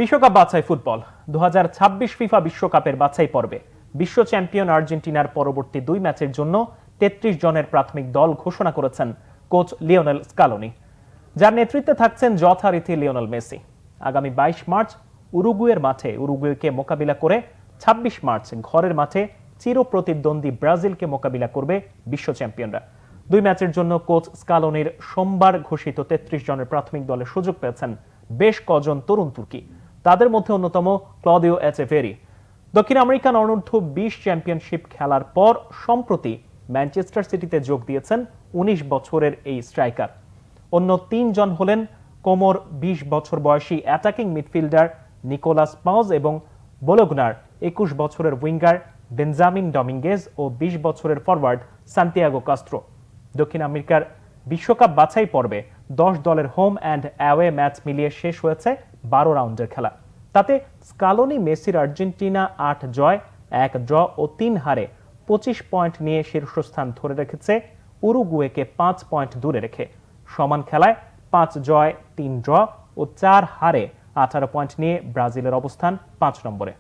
বিশ্বকাপ বাছাই football 2026 FIFA বিশ্বকাপের বাছাই পর্বে বিশ্ব চ্যাম্পিয়ন আর্জেন্টিনার পরবর্তী 2 ম্যাচের জন্য 33 জনের প্রাথমিক দল ঘোষণা করেছেন কোচ লিওনেল স্কালোনি, যার নেতৃত্বে থাকছেন যথারীতি লিওনেল মেসি। আগামী 22 মার্চ উরুগুয়ের মাঠে উরুগুয়েকে মোকাবিলা করে 26 মার্চ ঘরের মাঠে চিরপ্রতিদ্বন্দ্বী ব্রাজিলকে মোকাবিলা করবে বিশ্ব চ্যাম্পিয়নরা। 2 ম্যাচের জন্য কোচ স্কালোনির সোমবার ঘোষিত 33 জনের প্রাথমিক দলে সুযোগ পেয়েছেন বেশ কজন তরুণ তুর্কি। তাদের মধ্যে অন্যতম ক্লদিও এচেভেরি। দক্ষিণ আমেরিকান অনূর্ধ্ব 20 চ্যাম্পিয়নশিপ খেলার পর সম্প্রতি ম্যানচেস্টার সিটিতে যোগ দিয়েছেন 19 বছরের এই স্ট্রাইকার। অন্য 3 জন হলেন কোমর 20 বছর বয়সী অ্যাটাকিং মিডফিল্ডার নিকোলাস পাউজ এবং বোলোগনার 21 বছরের উইঙ্গার বেঞ্জামিন ডমিঙ্গেজ ও 20 বছরের ফরওয়ার্ড সান্তিয়াগো কাস্ত্রো। দক্ষিণ আমেরিকার বিশ্বকাপ বাছাই পর্বে 10 দলের হোম অ্যান্ড অ্যাওয়ে ম্যাচ মিলিয়ে শেষ হয়েছে 12 রাউন্ডের খেলা। তাতে স্কালোনি মেসির আর্জেন্টিনা 8 জয়, 1 ড্র ও 3 হারে 25 পয়েন্ট নিয়ে শীর্ষস্থান ধরে রেখেছে উরুগুয়েকে 5 পয়েন্ট দূরে রেখে। সমান খেলায় 5 জয়, 3 ড্র ও 4 হারে 18 পয়েন্ট নিয়ে ব্রাজিলের অবস্থান 5 নম্বরে।